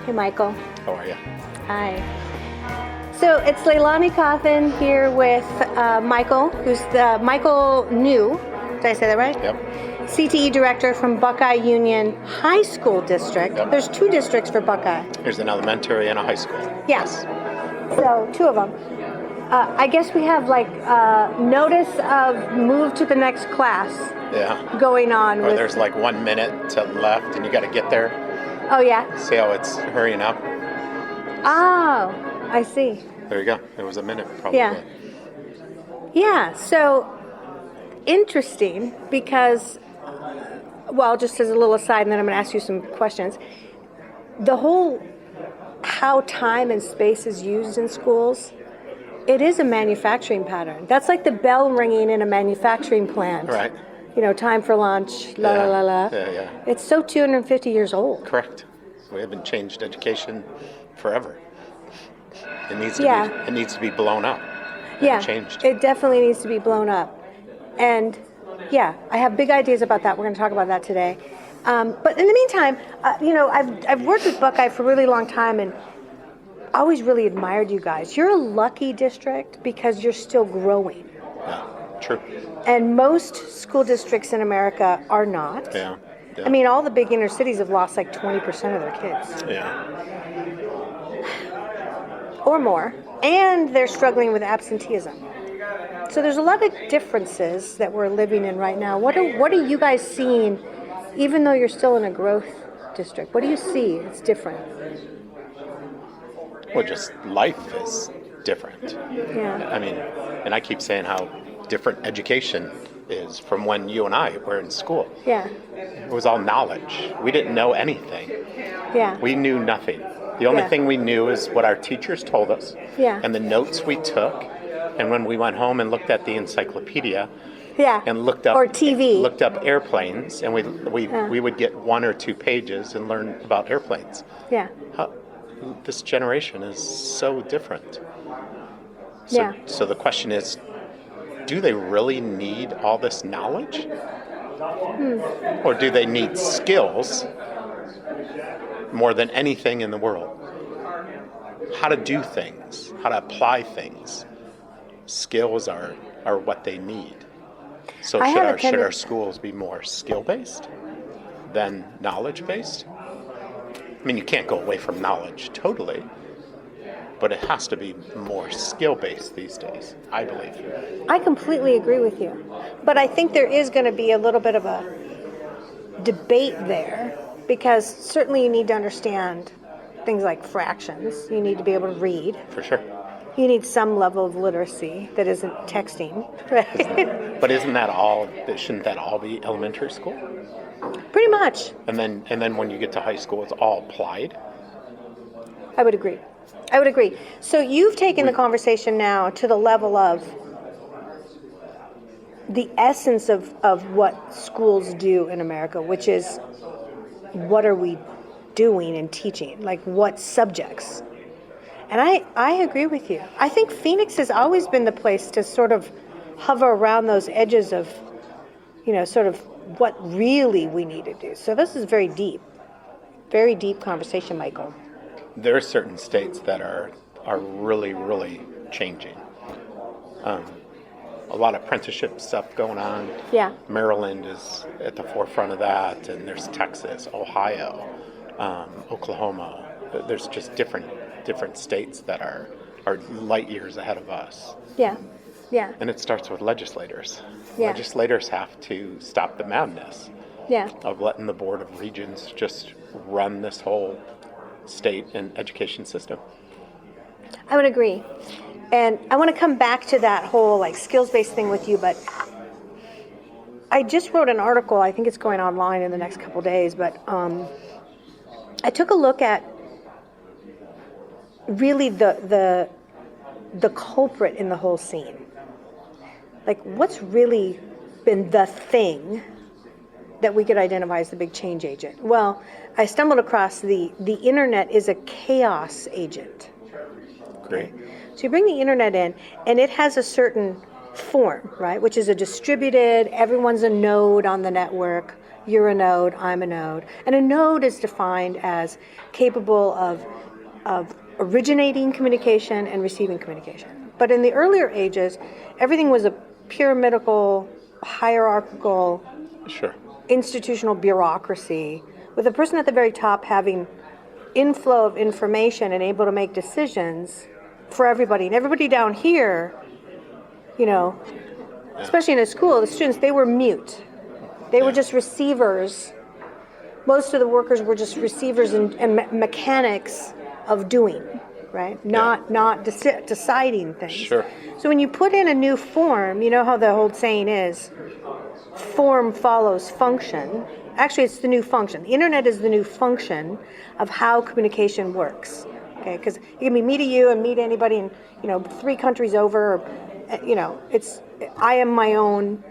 Hey, Michael. How are you? Hi. So it's Leilani Coffin here with Michael, who's the Michael Neu. Did I say that right? Yep. CTE Director from Buckeye Union High School District. Yep. There's 2 districts for Buckeye. There's an elementary and a high school. Yes. So 2 of them. I guess we have notice of move to the next class Yeah. going on. Or there's 1 minute to left and you got to get there. Oh, yeah? See how it's hurrying up? Oh, I see. There you go. It was a minute probably. Yeah, so interesting because, well, just as a little aside, and then I'm going to ask you some questions. The whole how time and space is used in schools, it is a manufacturing pattern. That's like the bell ringing in a manufacturing plant. Right. You know, time for lunch, la la la la. Yeah. It's so 250 years old. Correct. We haven't changed education forever. It needs to Yeah. be. It needs to be blown up. Yeah, Changed. it definitely needs to be blown up. And yeah, I have big ideas about that. We're going to talk about that today. But in the meantime, I've worked with Buckeye for a really long time and always really admired you guys. You're a lucky district because you're still growing. Yeah. True. And most school districts in America are not. Yeah. I mean, all the big inner cities have lost 20% of their kids. Yeah. Or more. And they're struggling with absenteeism. So there's a lot of differences that we're living in right now. What are you guys seeing, even though you're still in a growth district? What do you see? It's different. Well, just life is different. Yeah. I mean, and I keep saying how different education is from when you and I were in school. Yeah. It was all knowledge. We didn't know anything. Yeah. We knew nothing. The only Yeah. thing we knew is what our teachers told us Yeah. and the notes we took. And when we went home and looked at the encyclopedia Yeah. and looked up or TV. looked up airplanes, and we would get 1 or 2 pages and learn about airplanes. Yeah. This generation is so different. Yeah. So the question is, do they really need all this knowledge? Or do they need skills more than anything in the world? How to do things, how to apply things. Skills are what they need. So should our schools be more skill-based than knowledge-based? I mean, you can't go away from knowledge totally, but it has to be more skill-based these days, I believe. I completely agree with you. But I think there is going to be a little bit of a debate there because certainly you need to understand things like fractions. You need to be able to read. For sure. You need some level of literacy that isn't texting, right? But shouldn't that all be elementary school? Pretty much. And then when you get to high school, it's all applied? I would agree. So you've taken the conversation now to the level of the essence of what schools do in America, which is what are we doing and teaching? Like what subjects? And I agree with you. I think Phoenix has always been the place to sort of hover around those edges of, sort of what really we need to do. So this is very deep conversation, Michael. There are certain states that are really, really changing. A lot of apprenticeship stuff going on. Yeah. Maryland is at the forefront of that, and there's Texas, Ohio, Oklahoma. There's just different states that are light years ahead of us. Yeah. And it starts with legislators. Yeah. Legislators have to stop the madness of letting the Board of Regents just run this whole state and education system. I would agree. And I want to come back to that whole skills-based thing with you, but I just wrote an article, I think it's going online in the next couple days, but I took a look at really the culprit in the whole scene. What's really been the thing that we could identify as the big change agent? Well, I stumbled across the internet is a chaos agent. Great. So you bring the internet in, and it has a certain form, right, which is a distributed, everyone's a node on the network, You're a node, I'm a node. And a node is defined as capable of originating communication and receiving communication. But in the earlier ages, everything was a pyramidal, hierarchical, Sure. institutional bureaucracy, with the person at the very top having inflow of information and able to make decisions for everybody. And everybody down here, especially in a school, the students, they were mute. They were just receivers. Most of the workers were just receivers and mechanics of doing, right? Not deciding things. Sure. So when you put in a new form, you know how the old saying is, form follows function. Actually, it's the new function. The internet is the new function of how communication works. Okay, because you can be me to you and me to anybody in 3 countries over. I am my own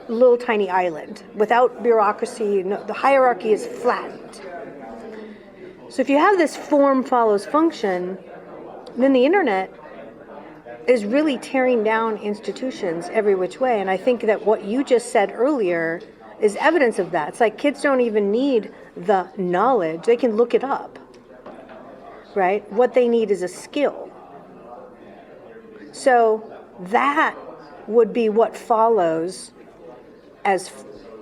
little tiny island without bureaucracy. No, the hierarchy is flattened. So if you have this form follows function, then the internet is really tearing down institutions every which way. And I think that what you just said earlier is evidence of that. It's like kids don't even need the knowledge. They can look it up, right? What they need is a skill. So that would be what follows as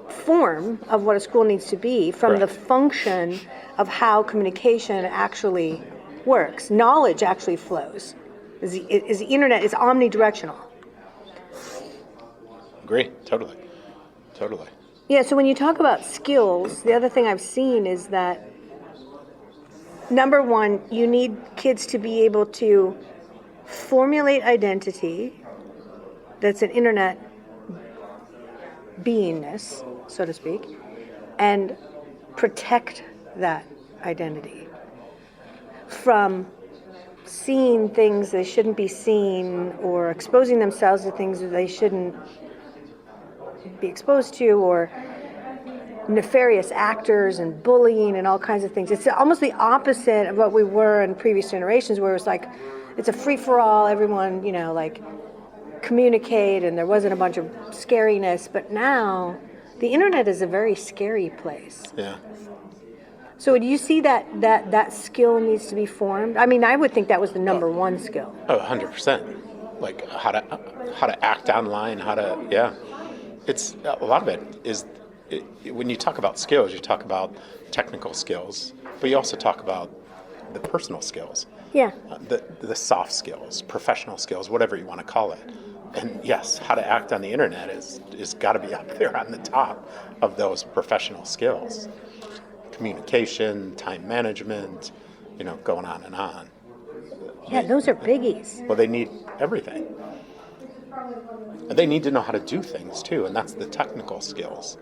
form of what a school needs to be from the function of how communication actually works. Knowledge actually flows. Is the internet is omnidirectional. Agree. Totally. Yeah, so when you talk about skills, the other thing I've seen is that, number one, you need kids to be able to formulate identity that's an internet beingness, so to speak, and protect that identity from seeing things they shouldn't be seeing or exposing themselves to things that they shouldn't be exposed to, or nefarious actors and bullying and all kinds of things. It's almost the opposite of what we were in previous generations, where it was like it's a free-for-all, everyone communicate, and there wasn't a bunch of scariness. But now the internet is a very scary place. Yeah. So do you see that skill needs to be formed? I mean, I would think that was the number one skill. Oh, 100%. Like how to act online, It's a lot of it is when you talk about skills, you talk about technical skills, but you also talk about the personal skills. Yeah. The soft skills, professional skills, whatever you want to call it. And yes, how to act on the internet is got to be up there on the top of those professional skills. Communication, time management, going on and on. Yeah, those are biggies. Well, they need everything. And they need to know how to do things too, and that's the technical skills.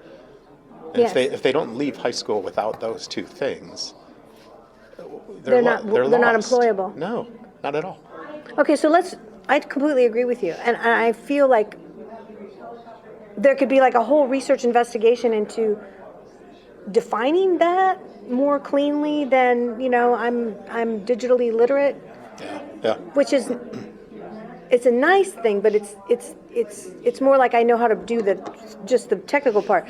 And Yes. if they don't leave high school without those two things, They're not lost. employable. No, not at all. Okay, so I completely agree with you. And I feel like there could be like a whole research investigation into defining that more cleanly than, I'm digitally literate, Yeah. which is, it's a nice thing, but it's more like I know how to do just the technical part,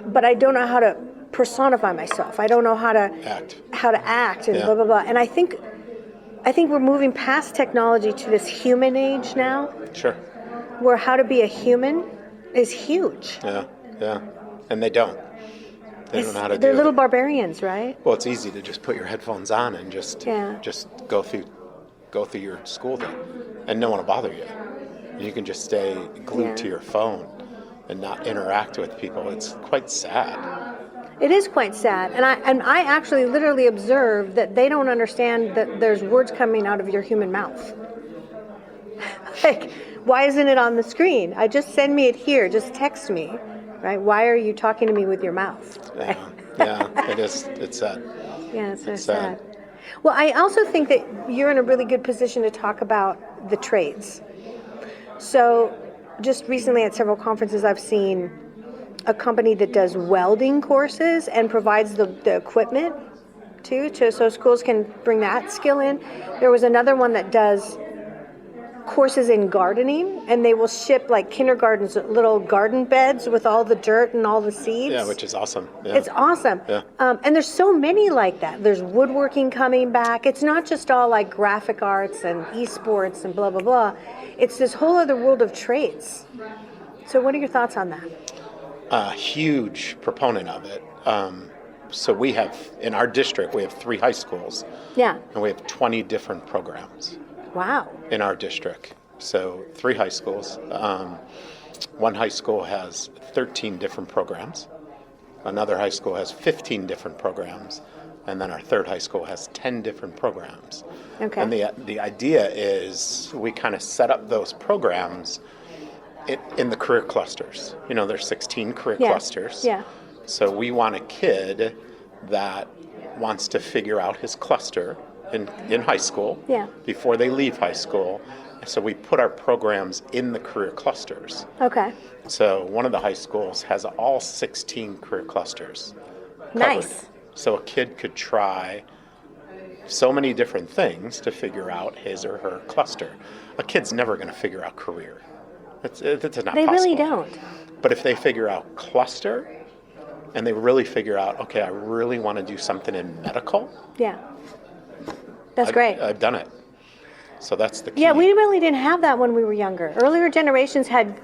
but I don't know how to personify myself. I don't know how to act and blah blah blah. And I think we're moving past technology to this human age now. Sure. Where how to be a human is huge. Yeah. And they don't. They don't know how to do it. They're little barbarians, right? Well, it's easy to just put your headphones on and just go through your school day, and no one will bother you. You can just stay glued to your phone and not interact with people. It's quite sad. It is quite sad, and I actually literally observe that they don't understand that there's words coming out of your human mouth. Like, why isn't it on the screen? Just send me it here. Just text me, right? Why are you talking to me with your mouth? Yeah, it is. It's sad. Yeah, it's so sad. Well, I also think that you're in a really good position to talk about the trades. So, just recently at several conferences, I've seen a company that does welding courses and provides the equipment too, so schools can bring that skill in. There was another one that does courses in gardening, and they will ship like kindergartens little garden beds with all the dirt and all the seeds. Yeah, which is awesome. Yeah. It's awesome. Yeah. And there's so many like that. There's woodworking coming back. It's not just all like graphic arts and esports and blah, blah, blah. It's this whole other world of trades. So what are your thoughts on that? A huge proponent of it. So we have, in our district, we have 3 high schools. Yeah. And we have 20 different programs. Wow. In our district. So 3 high schools. One high school has 13 different programs. Another high school has 15 different programs. And then our third high school has 10 different programs. Okay. And the idea is we kind of set up those programs in the career clusters. You know, there's 16 career clusters. Yeah. So we want a kid that wants to figure out his cluster in high school before they leave high school. So we put our programs in the career clusters. Okay. So one of the high schools has all 16 career clusters covered. Nice. So a kid could try so many different things to figure out his or her cluster. A kid's never going to figure out career. It's not possible. They really don't. But if they figure out cluster, and they really figure out, okay, I really want to do something in medical. Yeah. That's great. I've done it. So that's the key. Yeah, we really didn't have that when we were younger. Earlier generations had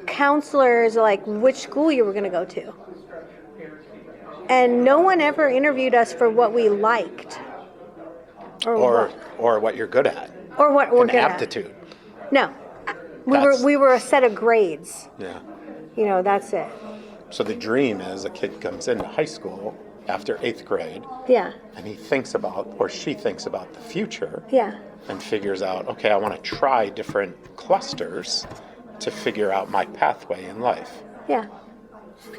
counselors like which school you were going to go to. And no one ever interviewed us for what we liked. Or what you're good at. Or what we're good at. Aptitude. No. We were a set of grades. Yeah. You know, that's it. So the dream is a kid comes into high school after 8th grade. Yeah. And he thinks about, or she thinks about the future. Yeah. And figures out, okay, I want to try different clusters to figure out my pathway in life. Yeah.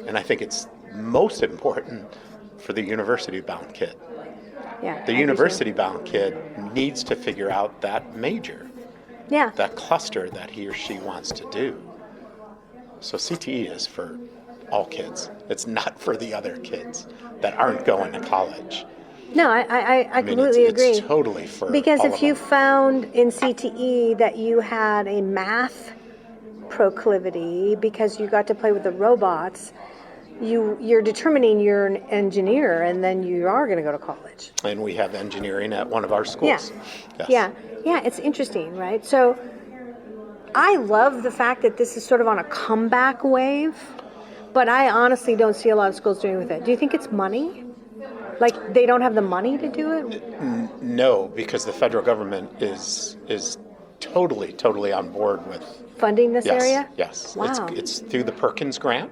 And I think it's most important for the university-bound kid. Yeah. The university-bound kid needs to figure out that major. Yeah. That cluster that he or she wants to do. So CTE is for all kids. It's not for the other kids that aren't going to college. No, I completely agree. It's totally for because all if of you them. found in CTE that you had a math proclivity because you got to play with the robots, you're determining you're an engineer, and then you are going to go to college. And we have engineering at one of our schools. Yeah. Yes. Yeah, it's interesting, right? So I love the fact that this is sort of on a comeback wave, but I honestly don't see a lot of schools doing with it. Do you think it's money? Like they don't have the money to do it? No, because the federal government is totally on board with funding this yes, area? Yes. Wow. It's through the Perkins grant.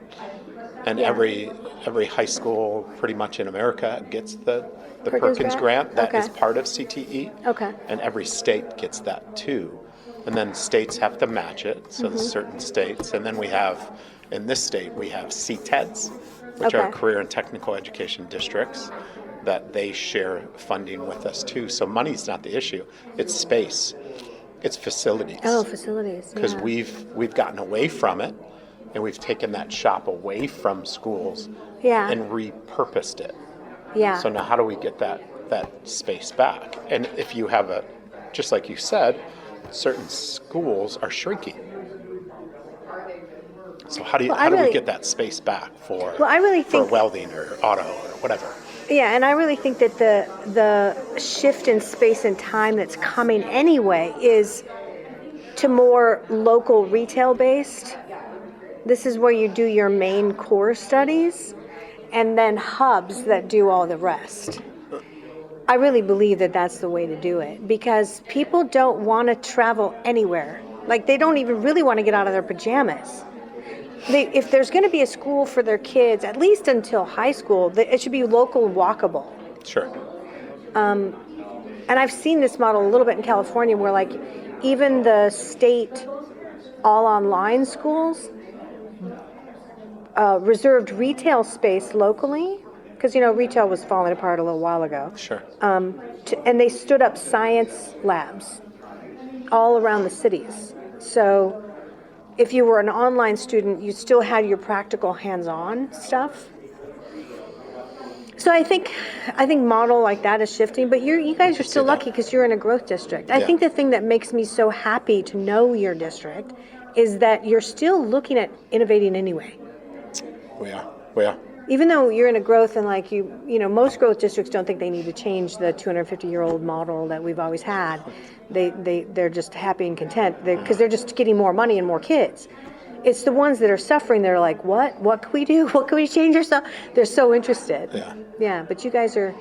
And Yeah. every high school pretty much in America gets the Perkins Perkins grant? grant. That is Okay. part of CTE. Okay. And every state gets that too. And then states have to match it, so there's certain states. And then we have, in this state, we have CTEDs, which are Okay. career and technical education districts, that they share funding with us too. So money's not the issue, it's space, it's facilities. Oh, facilities. Because Yeah. we've gotten away from it, and we've taken that shop away from schools Yeah. and repurposed it. Yeah. So now how do we get that space back? And if you have just like you said, certain schools are shrinking. So how do we get that space back for welding or auto or whatever? Yeah, and I really think that the shift in space and time that's coming anyway is to more local retail based. This is where you do your main core studies and then hubs that do all the rest. I really believe that that's the way to do it because people don't want to travel anywhere. Like they don't even really want to get out of their pajamas. If there's going to be a school for their kids, at least until high school, it should be local walkable. Sure. And I've seen this model a little bit in California where like even the state all online schools reserved retail space locally because, you know, retail was falling apart a little while ago. Sure. And they stood up science labs all around the cities. So if you were an online student, you still had your practical hands-on stuff. So I think model like that is shifting, but you guys are still lucky because you're in a growth district. I think the thing that makes me so happy to know your district is that you're still looking at innovating anyway. We are. Even though you're in a growth and like you know, most growth districts don't think they need to change the 250-year-old model that we've always had. They're just happy and content because they're just getting more money and more kids. It's the ones that are suffering. They're like, what can we do? What can we change ourselves? They're so interested. Yeah, but you guys are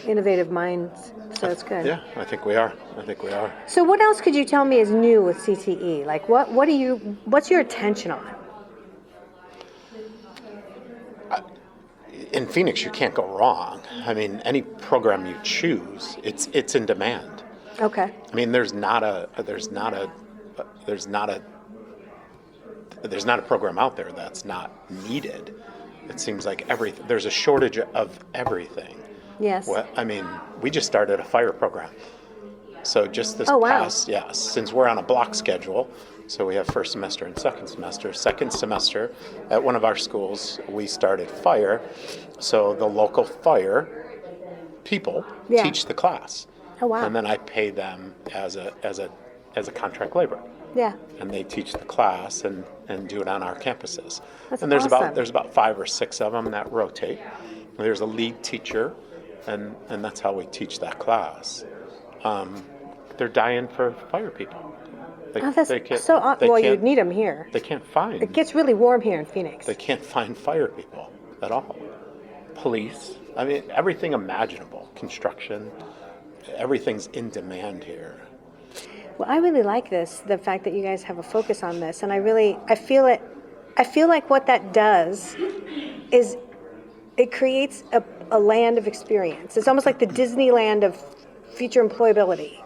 innovative minds, so it's good. Yeah, I think we are. So what else could you tell me is new with CTE? Like what's your attention on? In Phoenix, you can't go wrong. I mean, any program you choose, it's in demand. Okay. I mean, there's not a program out there that's not needed. It seems like there's a shortage of everything. Yes. Well, I mean, we just started a fire program. So just this past, since we're on a block schedule, so we have first semester and second semester. Second semester at one of our schools, we started fire. So the local fire people teach the class. Oh, wow. And then I pay them as a contract labor. Yeah. And they teach the class and do it on our campuses. That's and there's awesome. about 5 or 6 of them that rotate. And there's a lead teacher, and that's how we teach that class. They're dying for fire people. You'd need them here. They can't find. It gets really warm here in Phoenix. They can't find fire people at all. Police. I mean, everything imaginable. Construction. Everything's in demand here. Well, I really like the fact that you guys have a focus on this, and I feel like what that does is it creates a land of experience. It's almost like the Disneyland of future employability,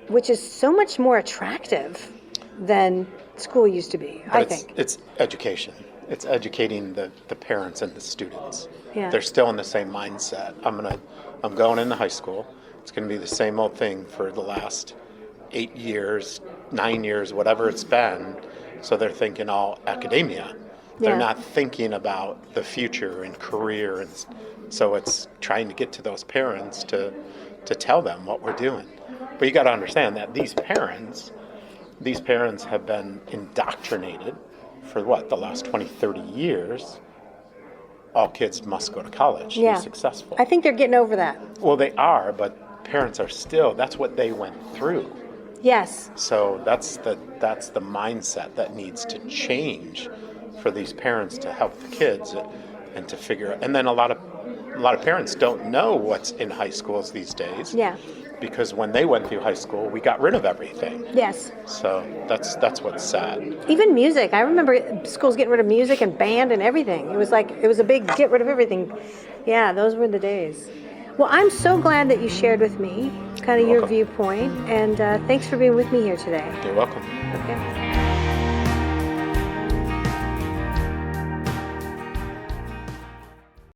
which is so much more attractive than school used to be, I think. It's education. It's educating the parents and the students. Yeah. They're still in the same mindset. I'm going into high school. It's going to be the same old thing for the last 8 years, 9 years, whatever it's been. So they're thinking all academia. They're not thinking about the future and career. And so it's trying to get to those parents to tell them what we're doing. But you got to understand that these parents have been indoctrinated for the last 20, 30 years. All kids must go to college to be successful. I think they're getting over that. Well, they are, but parents are still, that's what they went through. Yes. So that's the mindset that needs to change for these parents to help the kids and to figure out. And then a lot of parents don't know what's in high schools these days. Yeah. Because when they went through high school, we got rid of everything. Yes. So that's what's sad. Even music. I remember schools getting rid of music and band and everything. It was a big get rid of everything. Yeah, those were the days. Well, I'm so glad that you shared with me kind of your viewpoint, and thanks for being with me here today. You're welcome. Okay.